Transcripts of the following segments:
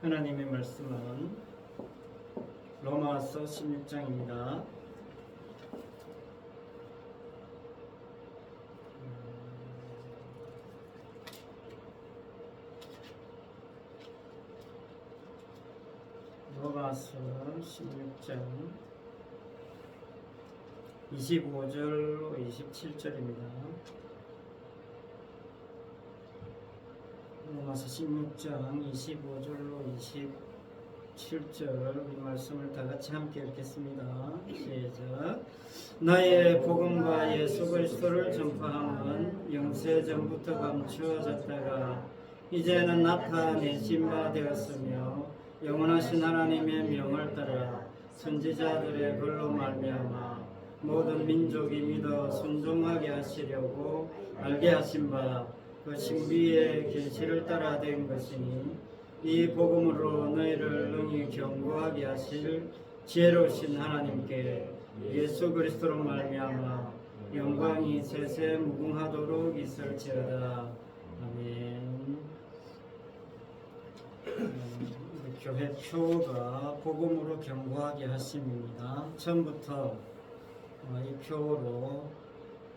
하나님의 말씀은 로마서 16장입니다. 로마서 16장 25절로 27절입니다. 로마서 16장 25절로 27절 이 말씀을 다 같이 함께 읽겠습니다. 시작. 나의 복음과 예수 그리스도를 전파함은 영세전부터 감추어졌다가 이제는 나타내신 바 되었으며 영원하신 하나님의 명을 따라 선지자들의 글로 말미암아 모든 민족이 믿어 순종하게 하시려고 알게 하신 바 그 신비의 계시를 따라 된 것이니 이 복음으로 너희를 능히 견고하게 하실 지혜로우신 하나님께 예수 그리스도로 말미암아 영광이 세세 무궁하도록 있을지어다. 아멘. 교회 표가 복음으로 견고하게 하심입니다. 처음부터 이 표로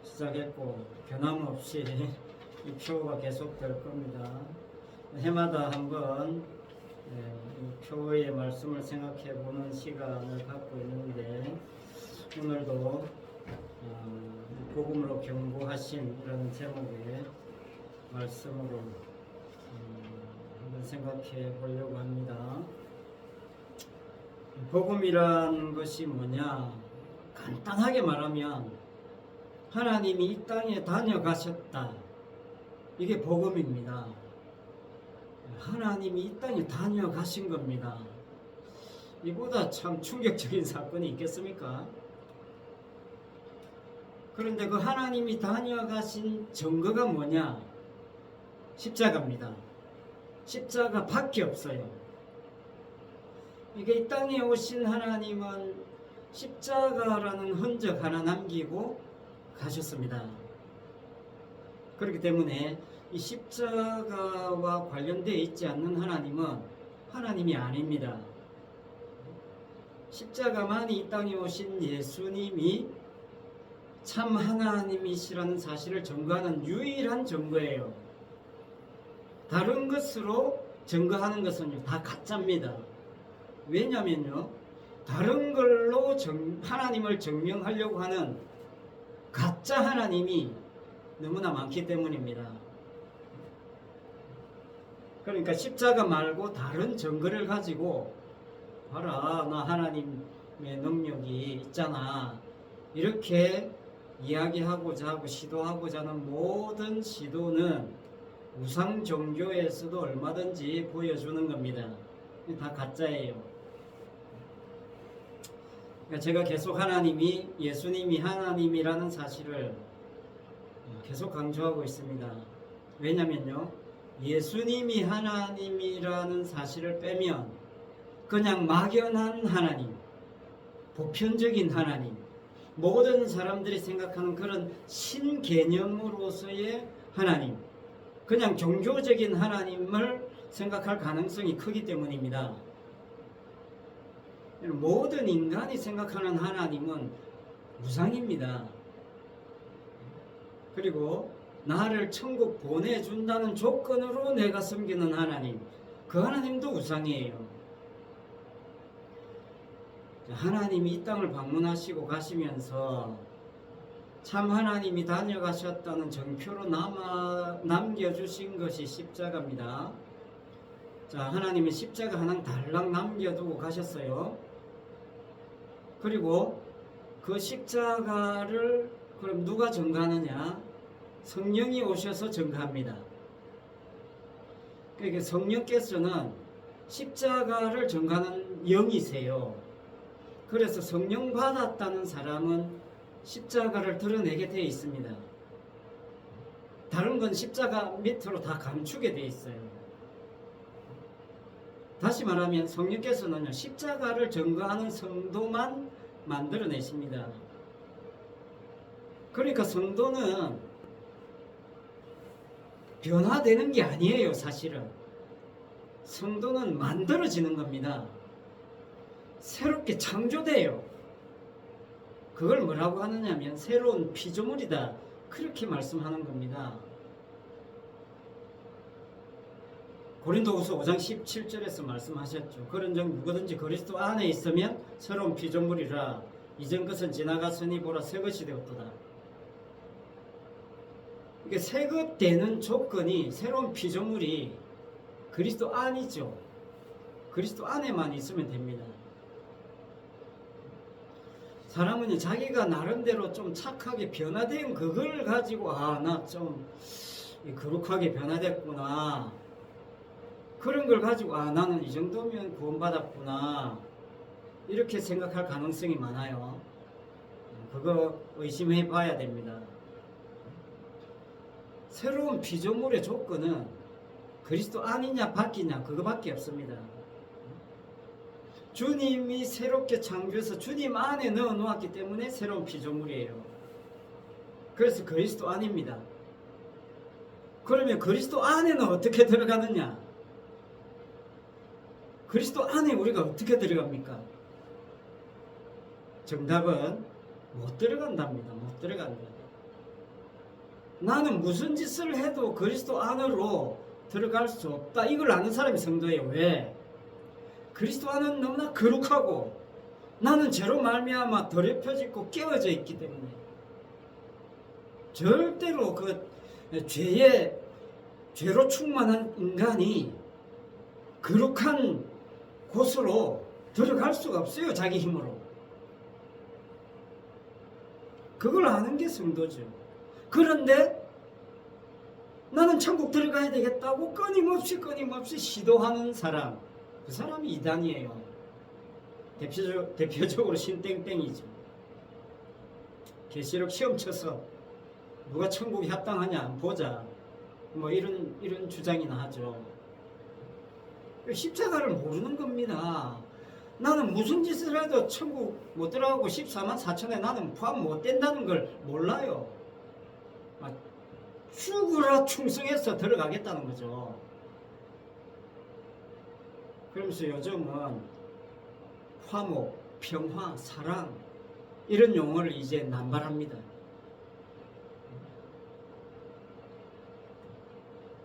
시작했고 변함없이 이 표가 계속될 겁니다. 해마다 한번 이 표의 말씀을 생각해 보는 시간을 갖고 있는데 오늘도 복음으로 견고하심이라는 제목의 말씀으로 한번 생각해 보려고 합니다. 복음이란 것이 뭐냐? 간단하게 말하면 하나님이 이 땅에 다녀가셨다. 이게 복음입니다. 하나님이 이 땅에 다녀가신 겁니다. 이보다 참 충격적인 사건이 있겠습니까? 그런데 그 하나님이 다녀가신 증거가 뭐냐? 십자가입니다. 십자가밖에 없어요. 이게 이 땅에 오신 하나님은 십자가라는 흔적 하나 남기고 가셨습니다. 그렇기 때문에 이 십자가와 관련되어 있지 않는 하나님은 하나님이 아닙니다. 십자가만 이 땅에 오신 예수님이 참 하나님이시라는 사실을 증거하는 유일한 증거예요. 다른 것으로 증거하는 것은요, 다 가짜입니다. 왜냐면요, 다른 걸로 하나님을 증명하려고 하는 가짜 하나님이 너무나 많기 때문입니다. 그러니까 십자가 말고 다른 증거를 가지고 봐라, 나 하나님의 능력이 있잖아, 이렇게 이야기하고자 하고 시도하고자 하는 모든 시도는 우상 종교에서도 얼마든지 보여주는 겁니다. 다 가짜예요. 그러니까 제가 계속 하나님이, 예수님이 하나님이라는 사실을 계속 강조하고 있습니다. 왜냐면요, 예수님이 하나님이라는 사실을 빼면 그냥 막연한 하나님, 보편적인 하나님, 모든 사람들이 생각하는 그런 신개념으로서의 하나님, 그냥 종교적인 하나님을 생각할 가능성이 크기 때문입니다. 모든 인간이 생각하는 하나님은 우상입니다. 그리고 나를 천국 보내준다는 조건으로 내가 섬기는 하나님, 그 하나님도 우상이에요. 하나님이 이 땅을 방문하시고 가시면서 참 하나님이 다녀가셨다는 정표로 남겨주신 것이 십자가입니다. 자, 하나님은 십자가 하나 달랑 남겨두고 가셨어요. 그리고 그 십자가를 그럼 누가 증거하느냐? 성령이 오셔서 증거합니다. 그러니까 성령께서는 십자가를 증거하는 영이세요. 그래서 성령 받았다는 사람은 십자가를 드러내게 되어 있습니다. 다른 건 십자가 밑으로 다 감추게 되어 있어요. 다시 말하면 성령께서는 십자가를 증거하는 성도만 만들어내십니다. 그러니까 성도는 변화되는 게 아니에요, 사실은. 성도는 만들어지는 겁니다. 새롭게 창조돼요. 그걸 뭐라고 하느냐면 새로운 피조물이다. 그렇게 말씀하는 겁니다. 고린도후서 5장 17절에서 말씀하셨죠. 그런 적 누구든지 그리스도 안에 있으면 새로운 피조물이라. 이전 것은 지나갔으니 보라 새 것이 되었도다. 이게 새 것 되는 조건이 새로운 피조물이 그리스도 안이죠. 그리스도 안에만 있으면 됩니다. 사람은 자기가 나름대로 좀 착하게 변화된 그걸 가지고 나 좀 거룩하게 변화됐구나. 그런 걸 가지고 나는 이 정도면 구원받았구나. 이렇게 생각할 가능성이 많아요. 그거 의심해 봐야 됩니다. 새로운 피조물의 조건은 그리스도 안이냐 밖이냐 그거밖에 없습니다. 주님이 새롭게 창조해서 주님 안에 넣어 놓았기 때문에 새로운 피조물이에요. 그래서 그리스도 안입니다. 그러면 그리스도 안에는 어떻게 들어가느냐? 그리스도 안에 우리가 어떻게 들어갑니까? 정답은 못 들어간답니다. 못 들어간다. 나는 무슨 짓을 해도 그리스도 안으로 들어갈 수 없다. 이걸 아는 사람이 성도예요. 왜? 그리스도 안은 너무나 거룩하고 나는 죄로 말미암아 더럽혀지고 깨어져 있기 때문에 절대로 그 죄로 충만한 인간이 거룩한 곳으로 들어갈 수가 없어요. 자기 힘으로. 그걸 아는 게 성도죠. 그런데 나는 천국 들어가야 되겠다고 끊임없이 시도하는 사람, 그 사람이 이단이에요. 대표적으로 신땡땡이죠. 계시록 시험 쳐서 누가 천국에 합당하냐 보자. 뭐 이런 주장이나 하죠. 십자가를 모르는 겁니다. 나는 무슨 짓을 해도 천국 못 들어가고 14만 4천에 나는 포함 못 된다는 걸 몰라요. 죽으라 충성해서 들어가겠다는 거죠. 그러면서 요즘은 화목, 평화, 사랑 이런 용어를 이제 남발합니다.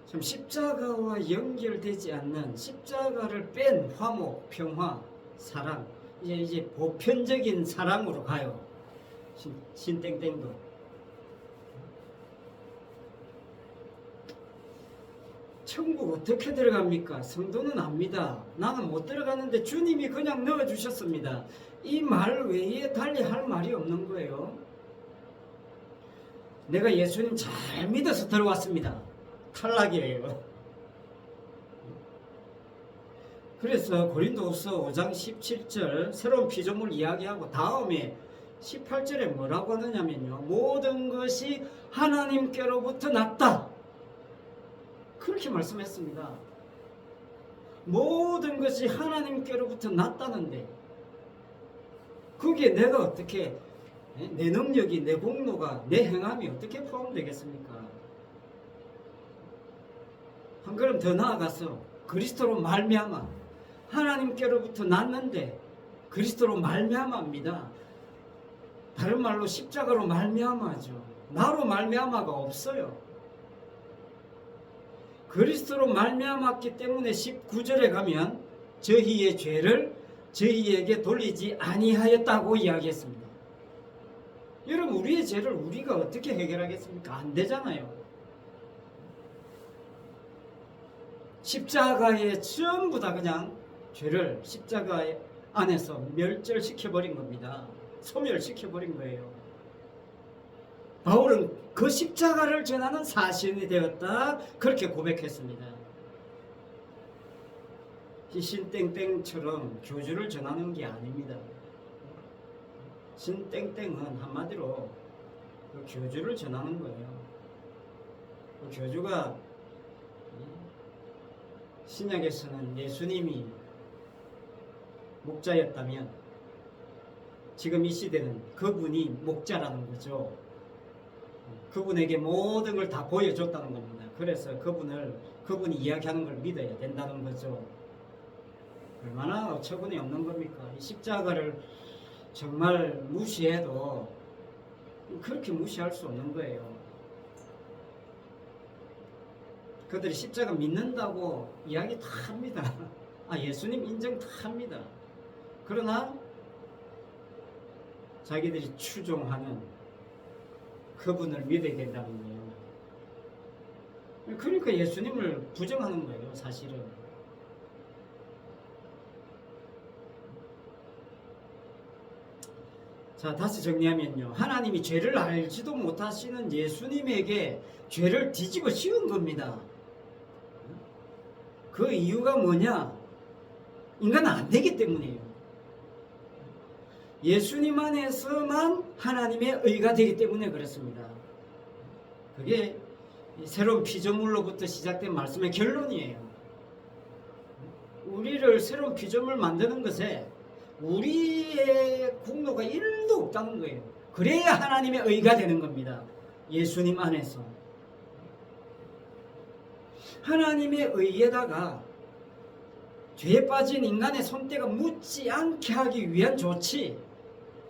참 십자가와 연결되지 않는 십자가를 뺀 화목, 평화, 사랑 이제 보편적인 사랑으로 가요. 신땡땡도. 천국 어떻게 들어갑니까? 성도는 압니다. 나는 못 들어가는데 주님이 그냥 넣어주셨습니다. 이 말 외에 달리 할 말이 없는 거예요. 내가 예수님 잘 믿어서 들어왔습니다. 탈락이에요. 그래서 고린도후서 5장 17절 새로운 피조물 이야기하고 다음에 18절에 뭐라고 하느냐면요. 모든 것이 하나님께로부터 났다. 그렇게 말씀했습니다. 모든 것이 하나님께로부터 났다는데 거기에 내가 어떻게 내 능력이 내 공로가 내 행함이 어떻게 포함되겠습니까? 한 걸음 더 나아가서 그리스도로 말미암아 하나님께로부터 났는데 그리스도로 말미암아입니다. 다른 말로 십자가로 말미암아죠. 나로 말미암아가 없어요. 그리스도로 말미암았기 때문에 19절에 가면 저희의 죄를 저희에게 돌리지 아니하였다고 이야기했습니다. 여러분 우리의 죄를 우리가 어떻게 해결하겠습니까? 안 되잖아요. 십자가에 전부 다 그냥 죄를 십자가 안에서 멸절시켜버린 겁니다. 소멸시켜버린 거예요. 바울은 그 십자가를 전하는 사신이 되었다. 그렇게 고백했습니다. 신땡땡처럼 교주를 전하는 게 아닙니다. 신땡땡은 한마디로 그 교주를 전하는 거예요. 그 교주가 신약에서는 예수님이 목자였다면 지금 이 시대는 그분이 목자라는 거죠. 그분에게 모든 걸 다 보여줬다는 겁니다. 그래서 그분이 이야기하는 걸 믿어야 된다는 거죠. 얼마나 어처구니 없는 겁니까? 이 십자가를 정말 무시해도 그렇게 무시할 수 없는 거예요. 그들이 십자가 믿는다고 이야기 다 합니다. 예수님 인정 다 합니다. 그러나 자기들이 추종하는 그분을 믿어야 된다는 거예요. 그러니까 예수님을 부정하는 거예요, 사실은. 자, 다시 정리하면요. 하나님이 죄를 알지도 못하시는 예수님에게 죄를 뒤집어 씌운 겁니다. 그 이유가 뭐냐? 인간은 안 되기 때문이에요. 예수님 안에서만 하나님의 의가 되기 때문에 그렇습니다. 그게 새로운 피조물로부터 시작된 말씀의 결론이에요. 우리를 새로운 피조물 만드는 것에 우리의 공로가 1도 없다는 거예요. 그래야 하나님의 의가 되는 겁니다. 예수님 안에서. 하나님의 의에다가 죄에 빠진 인간의 손때가 묻지 않게 하기 위한 조치,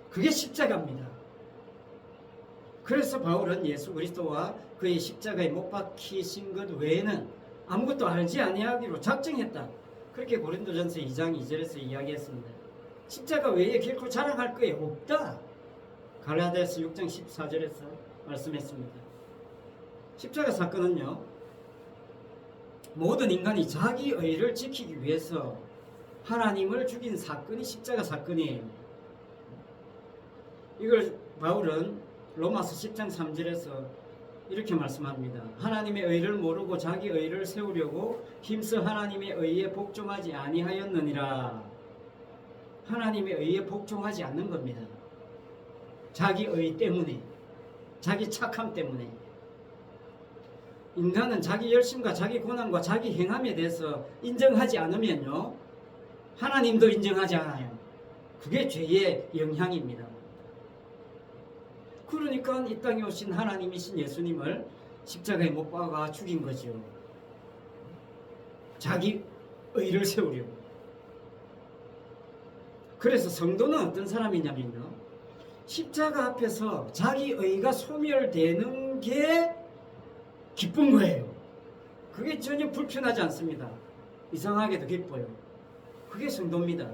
그게 십자가입니다. 그래서 바울은 예수 그리스도와 그의 십자가에 못 박히신 것 외에는 아무것도 알지 아니하기로 작정했다. 그렇게 고린도전서 2장 2절에서 이야기했습니다. 십자가 외에 결코 자랑할 것이 없다. 갈라디아서 6장 14절에서 말씀했습니다. 십자가 사건은요, 모든 인간이 자기 의를 지키기 위해서 하나님을 죽인 사건이 십자가 사건이에요. 이걸 바울은 로마서 10장 3절에서 이렇게 말씀합니다. 하나님의 의를 모르고 자기 의를 세우려고 힘써 하나님의 의에 복종하지 아니하였느니라. 하나님의 의에 복종하지 않는 겁니다. 자기 의 때문에, 자기 착함 때문에. 인간은 자기 열심과 자기 고난과 자기 행함에 대해서 인정하지 않으면요, 하나님도 인정하지 않아요. 그게 죄의 영향입니다. 그러니까 이 땅에 오신 하나님이신 예수님을 십자가에 못 박아 죽인 거죠. 자기 의를 세우려고. 그래서 성도는 어떤 사람이냐면요, 십자가 앞에서 자기 의가 소멸되는 게 기쁜 거예요. 그게 전혀 불편하지 않습니다. 이상하게도 기뻐요. 그게 성도입니다.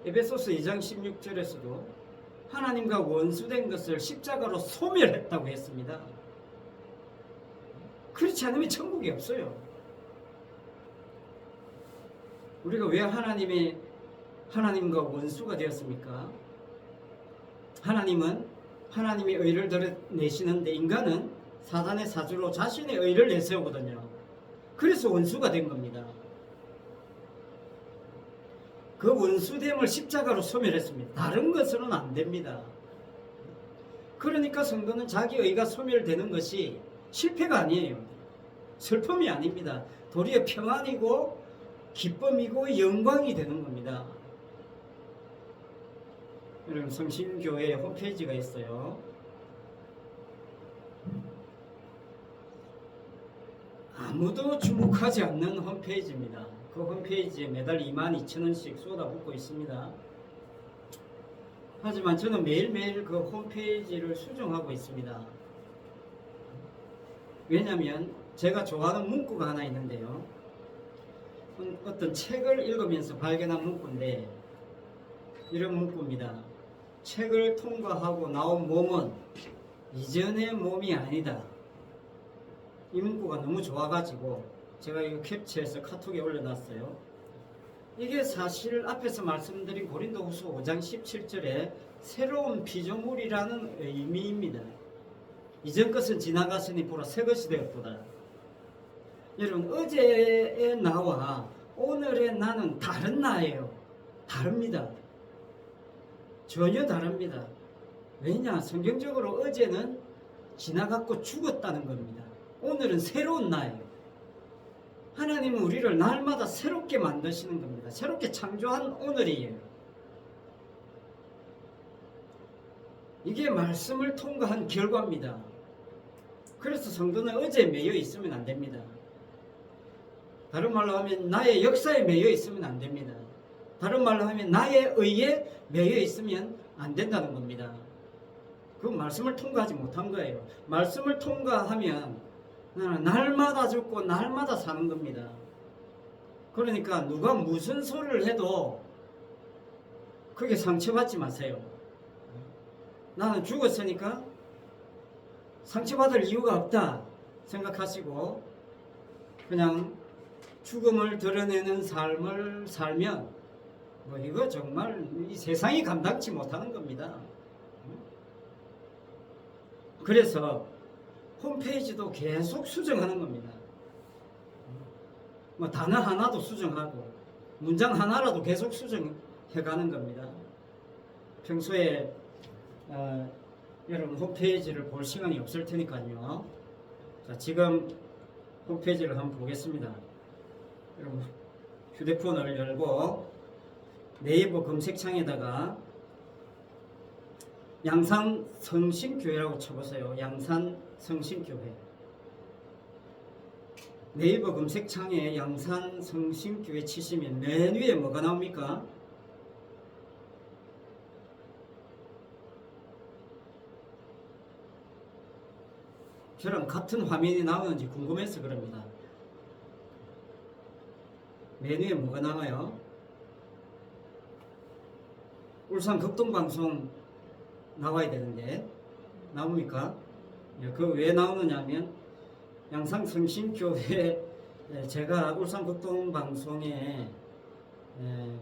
에베소서 2장 16절에서도 하나님과 원수된 것을 십자가로 소멸했다고 했습니다. 그렇지 않으면 천국이 없어요. 우리가 왜 하나님과 원수가 되었습니까? 하나님은 하나님의 의를 드러내시는데 인간은 사단의 사주로 자신의 의를 내세우거든요. 그래서 원수가 된 겁니다. 그 원수됨을 십자가로 소멸했습니다. 다른 것으로는 안 됩니다. 그러니까 성도는 자기 의가 소멸되는 것이 실패가 아니에요. 슬픔이 아닙니다. 도리어 평안이고 기쁨이고 영광이 되는 겁니다. 여러분, 성신교회 홈페이지가 있어요. 아무도 주목하지 않는 홈페이지입니다. 그 홈페이지에 매달 22,000원씩 쏟아붓고 있습니다. 하지만 저는 매일매일 그 홈페이지를 수정하고 있습니다. 왜냐하면 제가 좋아하는 문구가 하나 있는데요, 어떤 책을 읽으면서 발견한 문구인데 이런 문구입니다. 책을 통과하고 나온 몸은 이전의 몸이 아니다. 이 문구가 너무 좋아가지고 제가 이거 캡처해서 카톡에 올려놨어요. 이게 사실 앞에서 말씀드린 고린도후서 5장 17절에 새로운 피조물이라는 의미입니다. 이전 것은 지나갔으니 보라 새 것이 되었도다. 여러분, 어제의 나와 오늘의 나는 다른 나예요. 다릅니다. 전혀 다릅니다. 왜냐? 성경적으로 어제는 지나갔고 죽었다는 겁니다. 오늘은 새로운 나예요. 하나님은 우리를 날마다 새롭게 만드시는 겁니다. 새롭게 창조한 오늘이에요. 이게 말씀을 통과한 결과입니다. 그래서 성도는 의제에 매여 있으면 안 됩니다. 다른 말로 하면 나의 역사에 매여 있으면 안 됩니다. 다른 말로 하면 나의 의에 매여 있으면 안 된다는 겁니다. 그 말씀을 통과하지 못한 거예요. 말씀을 통과하면 나는 날마다 죽고 날마다 사는 겁니다. 그러니까 누가 무슨 소리를 해도 그게 상처받지 마세요. 나는 죽었으니까 상처받을 이유가 없다 생각하시고 그냥 죽음을 드러내는 삶을 살면 뭐 이거 정말 이 세상이 감당치 못하는 겁니다. 그래서 홈페이지도 계속 수정하는 겁니다. 뭐 단어 하나도 수정하고 문장 하나라도 계속 수정해가는 겁니다. 평소에 여러분 홈페이지를 볼 시간이 없을 테니까요. 자, 지금 홈페이지를 한번 보겠습니다. 여러분 휴대폰을 열고 네이버 검색창에다가 양산성심교회라고 쳐보세요. 양산성심교회. 네이버 검색창에 양산성심교회 치시면 맨 위에 뭐가 나옵니까? 저랑 같은 화면이 나오는지 궁금해서 그럽니다. 맨 위에 뭐가 나와요? 울산 극동방송 나와야 되는데 나옵니까? 그 왜 나오느냐면 양산성심교회 제가 울산 극동방송에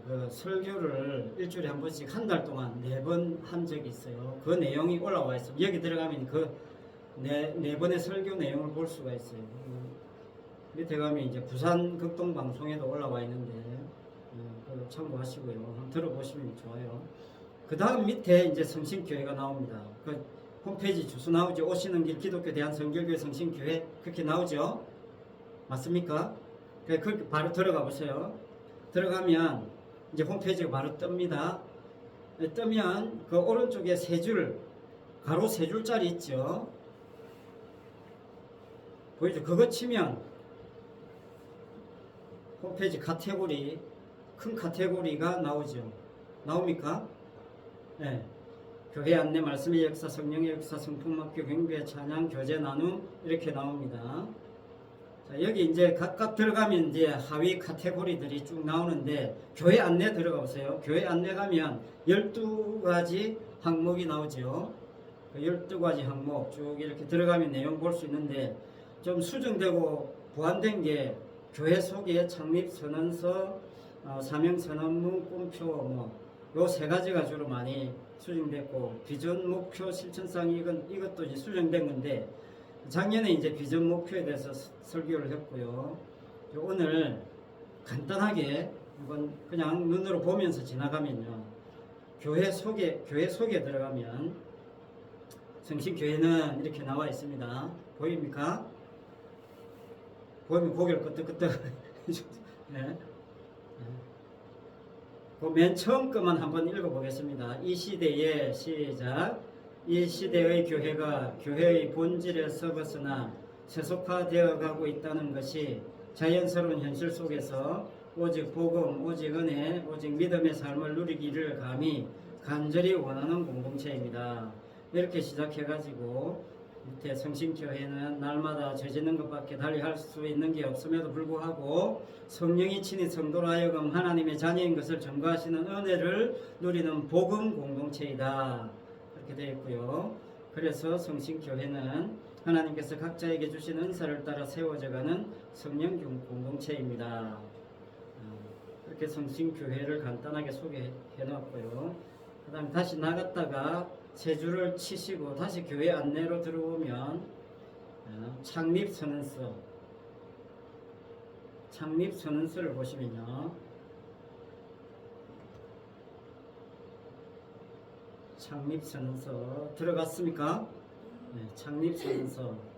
그 설교를 일주일에 한 번씩 한 달 동안 4번 한 적이 있어요. 그 내용이 올라와 있어요. 여기 들어가면 그 네 번의 설교 내용을 볼 수가 있어요. 밑에 가면 이제 부산 극동방송에도 올라와 있는데 그거 참고하시고요. 한번 들어보시면 좋아요. 그 다음 밑에 이제 성심교회가 나옵니다. 그 홈페이지 주소 나오죠. 오시는 길 기독교 대한성결교회 성심교회 그렇게 나오죠. 맞습니까? 그렇게 바로 들어가 보세요. 들어가면 이제 홈페이지가 바로 뜹니다. 뜨면 그 오른쪽에 세 줄, 가로 세 줄짜리 있죠. 보이죠? 그거 치면 홈페이지 카테고리, 큰 카테고리가 나오죠. 나옵니까? 네. 교회 안내, 말씀의 역사, 성령의 역사, 성품학교, 경배, 찬양, 교제, 나눔 이렇게 나옵니다. 자, 여기 이제 각각 들어가면 이제 하위 카테고리들이 쭉 나오는데 교회 안내 들어가 보세요. 교회 안내 가면 12가지 항목이 나오죠. 그 12가지 항목 쭉 이렇게 들어가면 내용 볼 수 있는데 좀 수정되고 보완된 게 교회 소개, 창립 선언서, 사명 선언문, 꿈표 요 3가지가 주로 많이 수정됐고 비전, 목표, 실천상 이것도 이제 수정된 건데 작년에 이제 비전 목표에 대해서 설교를 했고요. 오늘 간단하게 이건 그냥 눈으로 보면서 지나가면요. 교회 소개 들어가면 성심교회는 이렇게 나와 있습니다. 보입니까? 보이면 고개를 끄덕끄덕 네. 그 맨 처음 것만 한번 읽어보겠습니다. 이 시대에 시작. 이 시대의 교회가 교회의 본질에서 벗어나 세속화되어 가고 있다는 것이 자연스러운 현실 속에서 오직 복음, 오직 은혜, 오직 믿음의 삶을 누리기를 감히 간절히 원하는 공동체입니다. 이렇게 시작해가지고 밑에 성심교회는 날마다 죄짓는 것밖에 달리 할 수 있는 게 없음에도 불구하고 성령이 친히 성도로 하여금 하나님의 자녀인 것을 증거하시는 은혜를 누리는 복음 공동체이다. 그렇게 되어 있고요. 그래서 성심교회는 하나님께서 각자에게 주신 은사를 따라 세워져가는 성령 공동체입니다. 이렇게 성심교회를 간단하게 소개해 놓았고요. 그 다음 다시 나갔다가 세 줄을 치시고 다시 교회 안내로 들어오면 창립선언서를 보시면요. 창립선언서 들어갔습니까? 네, 창립선언서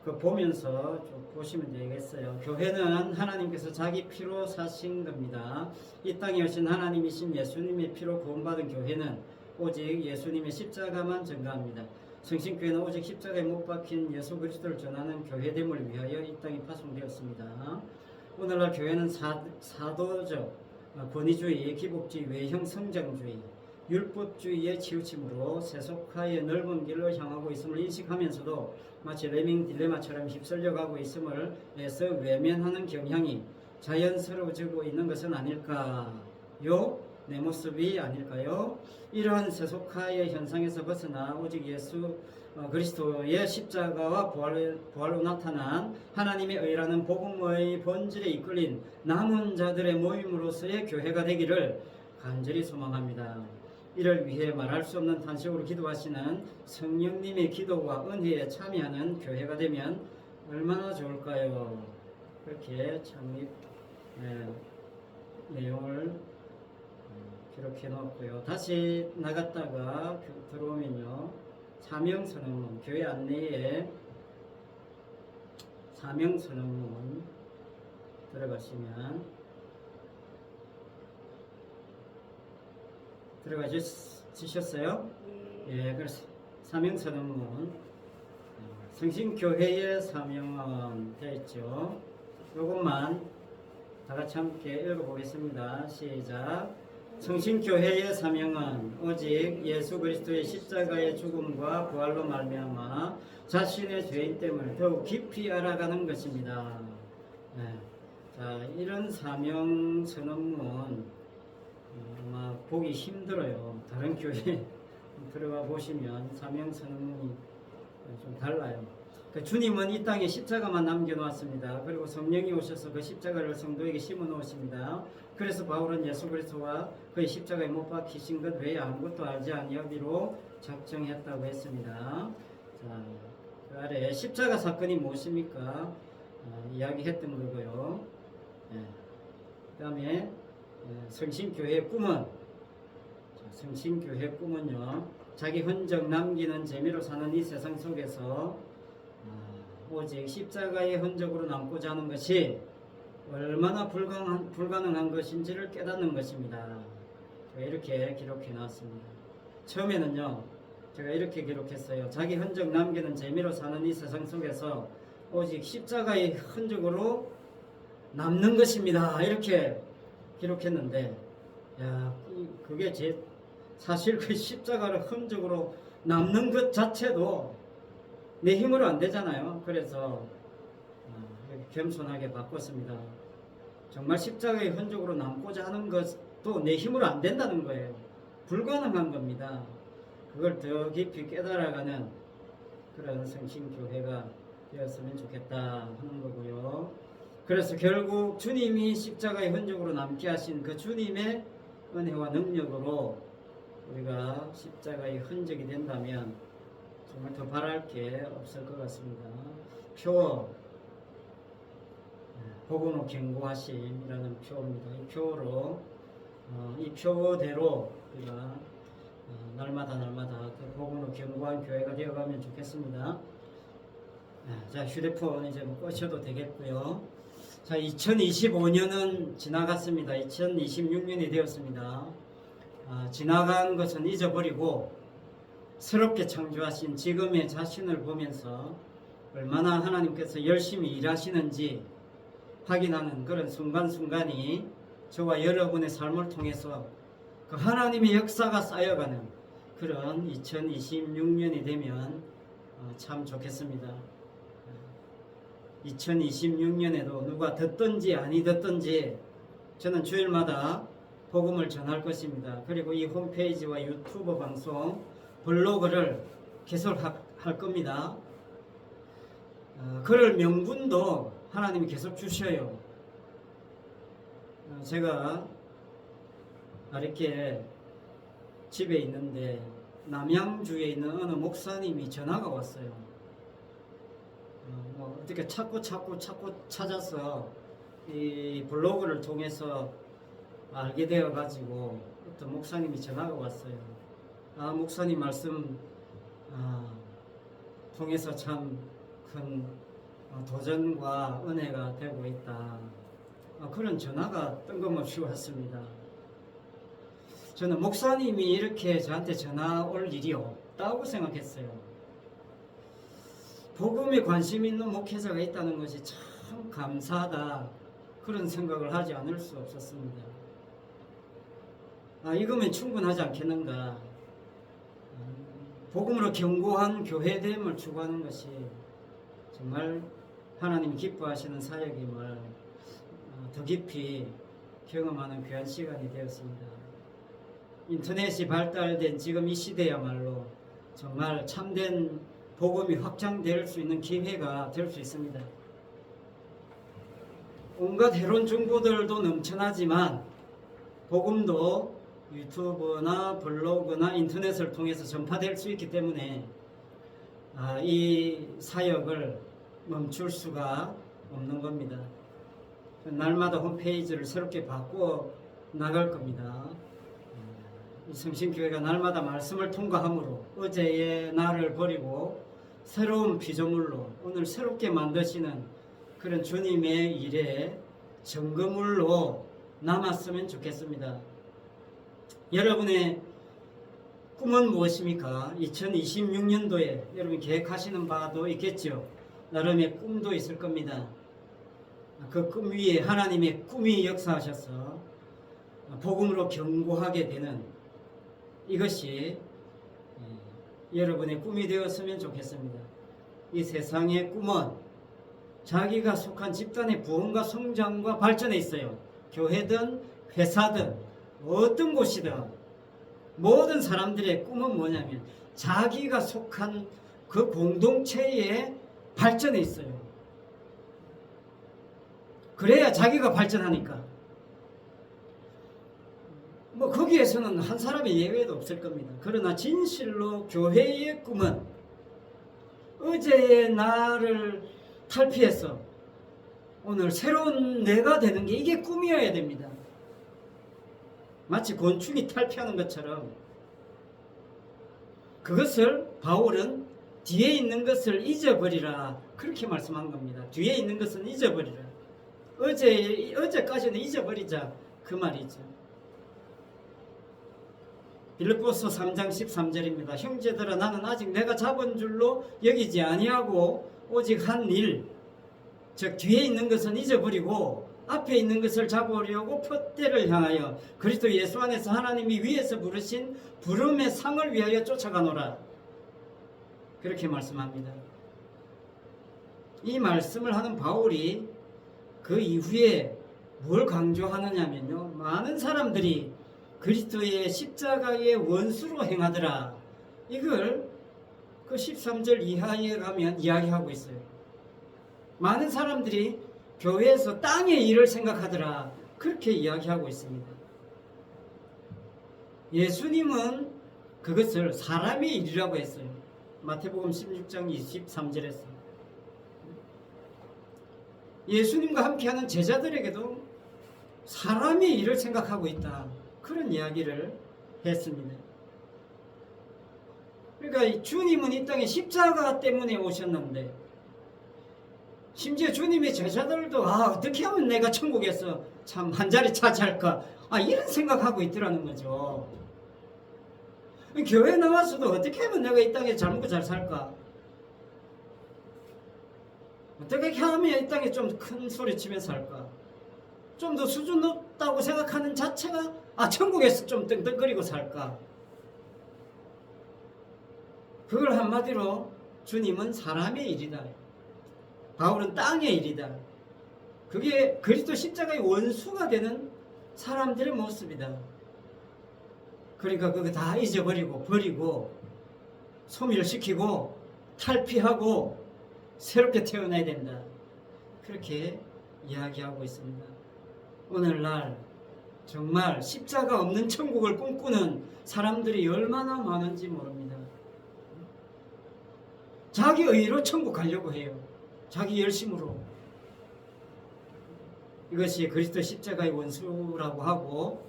그 보면서 좀 보시면 되겠어요. 교회는 하나님께서 자기 피로 사신 겁니다. 이 땅에 오신 하나님이신 예수님의 피로 구원받은 교회는 오직 예수님의 십자가만 증거합니다. 성신교회는 오직 십자가에 못 박힌 예수 그리스도를 전하는 교회됨을 위하여 이 땅에 파송되었습니다. 오늘날 교회는 사도적 권위주의, 기복주의, 외형 성장주의, 율법주의에 치우침으로 세속화의 넓은 길로 향하고 있음을 인식하면서도 마치 레밍 딜레마처럼 휩쓸려 가고 있음을 애써 외면하는 경향이 자연스러워지고 있는 것은 아닐까요? 내 모습이 아닐까요? 이러한 세속화의 현상에서 벗어나 오직 예수 그리스도의 십자가와 부활로 나타난 하나님의 의라는 복음의 본질에 이끌린 남은 자들의 모임으로서의 교회가 되기를 간절히 소망합니다. 이를 위해 말할 수 없는 탄식으로 기도하시는 성령님의 기도와 은혜에 참여하는 교회가 되면 얼마나 좋을까요? 그렇게 창립 내용을 기록해 놓았고요. 다시 나갔다가 들어오면요, 사명선언문, 교회 안내에 사명선언문 들어가시면 들어가주셨어요? 예, 그래서 사명선언문, 성신교회의 사명은 되어 있죠. 이것만 다 같이 함께 읽어보겠습니다. 시작. 성신교회의 사명은 오직 예수 그리스도의 십자가의 죽음과 부활로 말미암아 자신의 죄인됨을 더욱 깊이 알아가는 것입니다. 네. 자, 이런 사명 선언문 아마 보기 힘들어요. 다른 교회 들어가 보시면 사명 선언문이 좀 달라요. 주님은 이 땅에 십자가만 남겨놓았습니다. 그리고 성령이 오셔서 그 십자가를 성도에게 심어 놓으십니다. 그래서 바울은 예수 그리스도와 그의 십자가에 못 박히신 것 외에 아무것도 알지 아니하기로 작정했다고 했습니다. 자, 그 아래 십자가 사건이 무엇입니까? 이야기했던 거고요. 그 다음에 성신교회의 꿈은, 성신교회의 꿈은요, 자기 흔적 남기는 재미로 사는 이 세상 속에서 오직 십자가의 흔적으로 남고자 하는 것이 얼마나 불가능한 것인지를 깨닫는 것입니다. 제가 이렇게 기록해 놨습니다. 처음에는요, 제가 이렇게 기록했어요. 자기 흔적 남기는 재미로 사는 이 세상 속에서 오직 십자가의 흔적으로 남는 것입니다. 이렇게 기록했는데, 야, 그게 사실 그 십자가를 흔적으로 남는 것 자체도 내 힘으로 안 되잖아요. 그래서 겸손하게 바꿨습니다. 정말 십자가의 흔적으로 남고자 하는 것도 내 힘으로 안 된다는 거예요. 불가능한 겁니다. 그걸 더 깊이 깨달아가는 그런 성신교회가 되었으면 좋겠다 하는 거고요. 그래서 결국 주님이 십자가의 흔적으로 남게 하신 그 주님의 은혜와 능력으로 우리가 십자가의 흔적이 된다면 정말 더 바랄 게 없을 것 같습니다. 표, 복음의 경고하심이라는 표입니다. 이 표로, 이 표대로 우리가 날마다 그 복음의 경고한 교회가 되어가면 좋겠습니다. 자, 휴대폰 이제 뭐 꺼셔도 되겠고요. 자, 2025년은 지나갔습니다. 2026년이 되었습니다. 지나간 것은 잊어버리고 새롭게 창조하신 지금의 자신을 보면서 얼마나 하나님께서 열심히 일하시는지 확인하는 그런 순간순간이 저와 여러분의 삶을 통해서 그 하나님의 역사가 쌓여가는 그런 2026년이 되면 참 좋겠습니다. 2026년에도 누가 듣든지 아니 듣든지 저는 주일마다 복음을 전할 것입니다. 그리고 이 홈페이지와 유튜브 방송, 블로그를 계속 할 겁니다. 그럴 명분도 하나님이 계속 주셔요. 제가 이렇게 집에 있는데 남양주에 있는 어느 목사님이 전화가 왔어요. 어떻게 찾고 찾아서 이 블로그를 통해서 알게 되어 가지고 어떤 목사님이 전화가 왔어요. 목사님 말씀 통해서 참 큰 도전과 은혜가 되고 있다. 그런 전화가 뜬금없이 왔습니다. 저는 목사님이 이렇게 저한테 전화 올 일이 없다고 생각했어요. 복음에 관심 있는 목회자가 있다는 것이 참 감사하다, 그런 생각을 하지 않을 수 없었습니다. 이거면 충분하지 않겠는가. 복음으로 견고한 교회됨을 추구하는 것이 정말 하나님이 기뻐하시는 사역임을 더 깊이 경험하는 귀한 시간이 되었습니다. 인터넷이 발달된 지금 이 시대야말로 정말 참된 복음이 확장될 수 있는 기회가 될 수 있습니다. 온갖 해론 정보들도 넘쳐나지만 복음도 유튜브나 블로그나 인터넷을 통해서 전파될 수 있기 때문에 이 사역을 멈출 수가 없는 겁니다. 날마다 홈페이지를 새롭게 바꾸어 나갈 겁니다. 이 성신교회가 날마다 말씀을 통과함으로 어제의 나를 버리고 새로운 피조물로 오늘 새롭게 만드시는 그런 주님의 일에 증거물로 남았으면 좋겠습니다. 여러분의 꿈은 무엇입니까? 2026년도에 여러분 계획하시는 바도 있겠죠. 나름의 꿈도 있을 겁니다. 그 꿈 위에 하나님의 꿈이 역사하셔서 복음으로 견고하게 되는 이것이 여러분의 꿈이 되었으면 좋겠습니다. 이 세상의 꿈은 자기가 속한 집단의 부흥과 성장과 발전에 있어요. 교회든 회사든 어떤 곳이든 모든 사람들의 꿈은 뭐냐면 자기가 속한 그 공동체의 발전에 있어요. 그래야 자기가 발전하니까. 거기에서는 한 사람의 예외도 없을 겁니다. 그러나 진실로 교회의 꿈은 어제의 나를 탈피해서 오늘 새로운 내가 되는 게 이게 꿈이어야 됩니다. 마치 곤충이 탈피하는 것처럼 그것을 바울은 뒤에 있는 것을 잊어버리라 그렇게 말씀한 겁니다. 뒤에 있는 것은 잊어버리라. 어제까지는 잊어버리자 그 말이죠. 빌립보서 3장 13절입니다. 형제들아 나는 아직 내가 잡은 줄로 여기지 아니하고 오직 한 일, 즉 뒤에 있는 것은 잊어버리고 앞에 있는 것을 잡으려고 표대를 향하여 그리스도 예수 안에서 하나님이 위에서 부르신 부름의 상을 위하여 쫓아가노라. 그렇게 말씀합니다. 이 말씀을 하는 바울이 그 이후에 뭘 강조하느냐면요, 많은 사람들이 그리스도의 십자가의 원수로 행하더라. 이걸 그 13절 이하에 가면 이야기하고 있어요. 많은 사람들이 교회에서 땅의 일을 생각하더라. 그렇게 이야기하고 있습니다. 예수님은 그것을 사람의 일이라고 했어요. 마태복음 16장 23절에서. 예수님과 함께하는 제자들에게도 사람의 일을 생각하고 있다. 그런 이야기를 했습니다. 그러니까 주님은 이 땅에 십자가 때문에 오셨는데 심지어 주님의 제자들도 어떻게 하면 내가 천국에서 참 한 자리 차지할까 이런 생각하고 있더라는 거죠. 교회 나와서도 어떻게 하면 내가 이 땅에 잘 먹고 잘 살까, 어떻게 하면 이 땅에 좀 큰 소리 치면서 살까, 좀 더 수준 높다고 생각하는 자체가 천국에서 좀 떵떵거리고 살까. 그걸 한마디로 주님은 사람의 일이다, 바울은 땅의 일이다. 그게 그리스도 십자가의 원수가 되는 사람들의 모습이다. 그러니까 그거 다 잊어버리고 버리고 소멸시키고 탈피하고 새롭게 태어나야 된다. 그렇게 이야기하고 있습니다. 오늘날 정말 십자가 없는 천국을 꿈꾸는 사람들이 얼마나 많은지 모릅니다. 자기 의로 천국 가려고 해요. 자기 열심으로. 이것이 그리스도 십자가의 원수라고 하고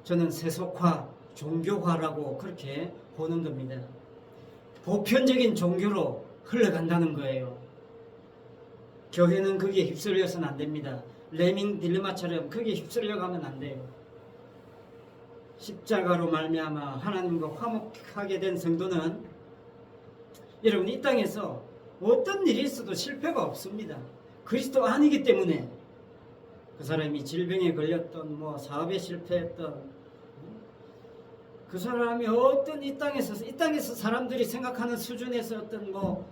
저는 세속화, 종교화라고 그렇게 보는 겁니다. 보편적인 종교로 흘러간다는 거예요. 교회는 거기에 휩쓸려서는 안 됩니다. 레밍 딜레마처럼 거기에 휩쓸려가면 안 돼요. 십자가로 말미암아 하나님과 화목하게 된 성도는 여러분 이 땅에서 어떤 일이 있어도 실패가 없습니다. 그리스도 아니기 때문에. 그 사람이 질병에 걸렸던 뭐 사업에 실패했던 그 사람이 어떤 이 땅에서 사람들이 생각하는 수준에서 어떤 뭐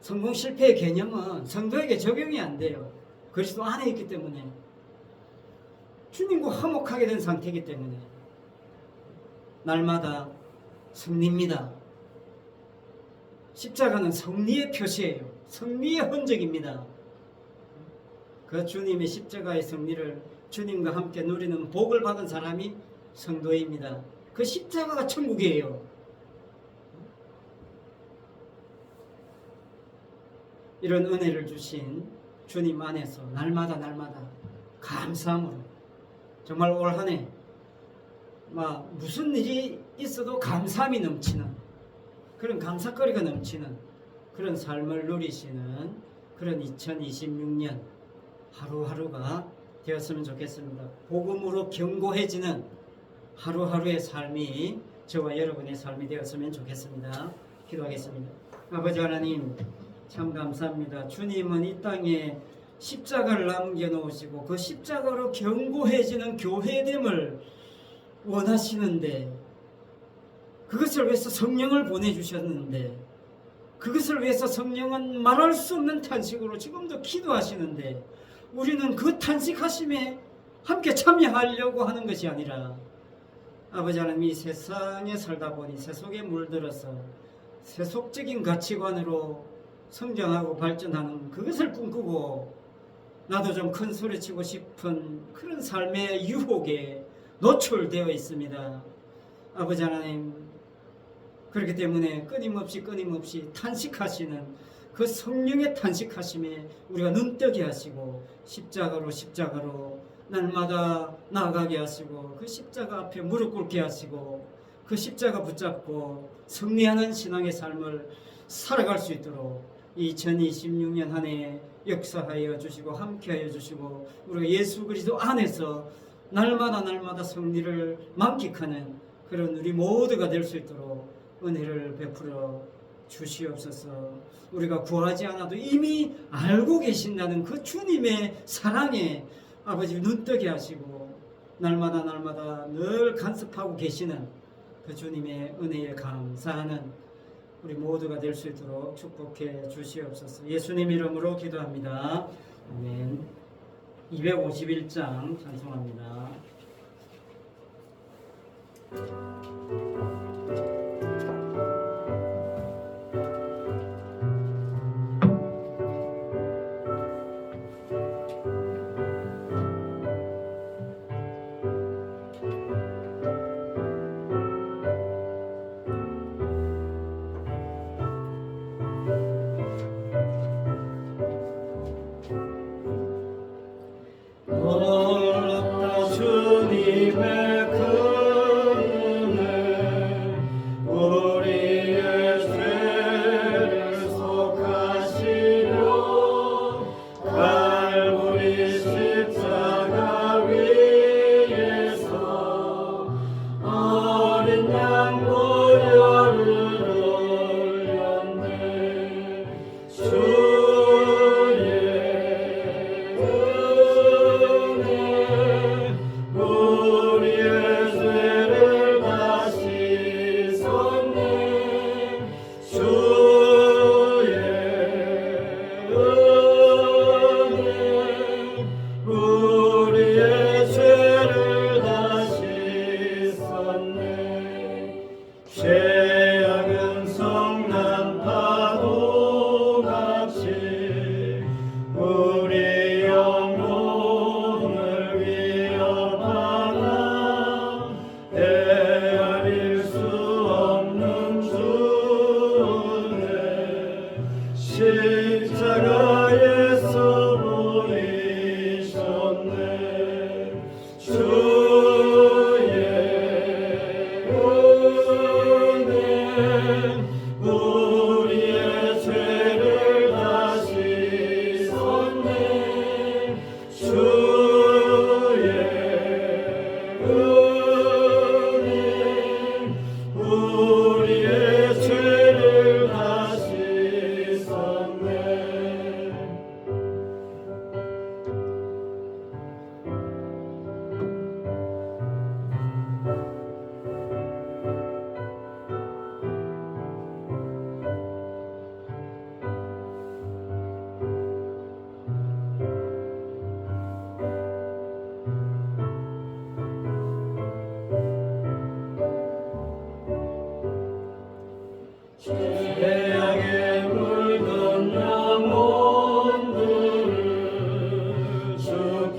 성공 실패의 개념은 성도에게 적용이 안 돼요. 그리스도 안에 있기 때문에, 주님과 화목하게 된 상태이기 때문에 날마다 승리입니다. 십자가는 승리의 표시예요. 승리의 흔적입니다. 그 주님의 십자가의 승리를 주님과 함께 누리는 복을 받은 사람이 성도입니다. 그 십자가가 천국이에요. 이런 은혜를 주신 주님 안에서 날마다 감사함으로, 정말 올 한 해 무슨 일이 있어도 감사함이 넘치는, 그런 감사거리가 넘치는 그런 삶을 누리시는 그런 2026년 하루하루가 되었으면 좋겠습니다. 복음으로 견고해지는 하루하루의 삶이 저와 여러분의 삶이 되었으면 좋겠습니다. 기도하겠습니다. 아버지 하나님, 참 감사합니다. 주님은 이 땅에 십자가를 남겨놓으시고 그 십자가로 견고해지는 교회됨을 원하시는데, 그것을 위해서 성령을 보내주셨는데, 그것을 위해서 성령은 말할 수 없는 탄식으로 지금도 기도하시는데, 우리는 그 탄식하심에 함께 참여하려고 하는 것이 아니라, 아버지 하나님, 이 세상에 살다 보니 세속에 물들어서 세속적인 가치관으로 성장하고 발전하는 그것을 꿈꾸고 나도 좀 큰 소리치고 싶은 그런 삶의 유혹에 노출되어 있습니다. 아버지 하나님, 그렇기 때문에 끊임없이 탄식하시는 그 성령의 탄식하심에 우리가 눈뜨게 하시고 십자가로 날마다 나아가게 하시고 그 십자가 앞에 무릎 꿇게 하시고 그 십자가 붙잡고 승리하는 신앙의 삶을 살아갈 수 있도록 2026년 한 해 역사하여 주시고 함께하여 주시고, 우리가 예수 그리스도 안에서 날마다 승리를 만끽하는 그런 우리 모두가 될 수 있도록 은혜를 베풀어 주시옵소서. 우리가 구하지 않아도 이미 알고 계신다는 그 주님의 사랑에 아버지 눈뜨게 하시고 날마다 늘 간섭하고 계시는 그 주님의 은혜에 감사하는 우리 모두가 될 수 있도록 축복해 주시옵소서. 예수님 이름으로 기도합니다. 아멘. 251장 찬송합니다. 놀랍다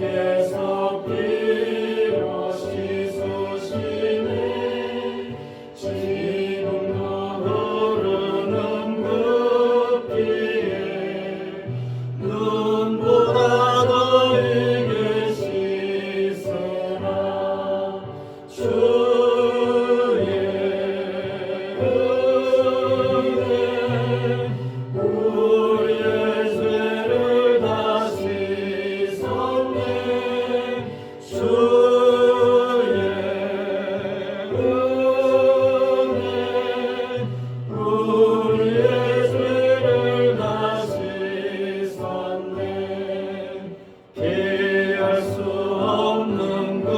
주께서 피로 씻으시네 지금도 흐르는 그 피에 눈보다 더 이게 씻으라 주의 은혜 우리의 죄를 다 씻었네 주의 은혜 우리의 죄를 다 씻었네 피할 수 없는 그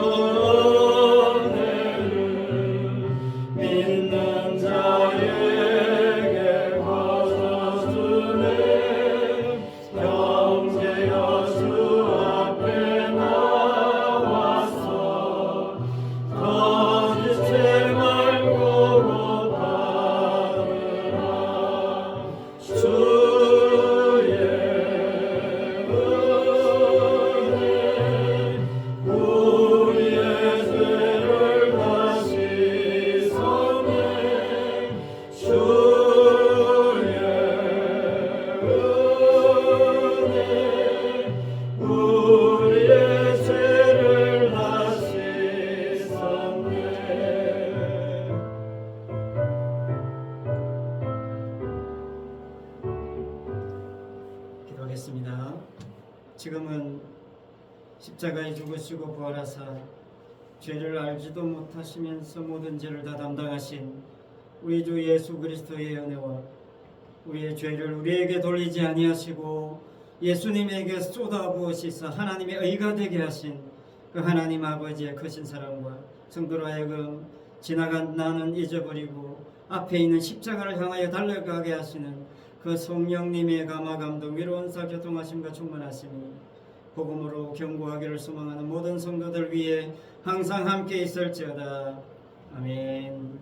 은혜를 믿는 자에게 거저주네 형제여 주 앞에 나와서 거짓죄 말고 받으라 주의 은혜 우리의 죄를 다 씻었네 주의 은혜 우리의 죄를 다 씻었네. 기도하겠습니다. 지금은 십자가에 죽으시고 부활하사 죄를 알지도 못하시면서 모든 죄를 다 담당하신 우리 주 예수 그리스도의 은혜와 우리의 죄를 우리에게 돌리지 아니하시고 예수님에게 쏟아부으시사 하나님의 의가 되게 하신 그 하나님 아버지의 크신 사랑과 성도로 하여금 지나간 나는 잊어버리고 앞에 있는 십자가를 향하여 달려가게 하시는 그 성령님의 감화 감동 위로운 사 교통하심과 충만하심이 복음으로 경고하기를 소망하는 모든 성도들 위해 항상 함께 있을지어다. 아멘.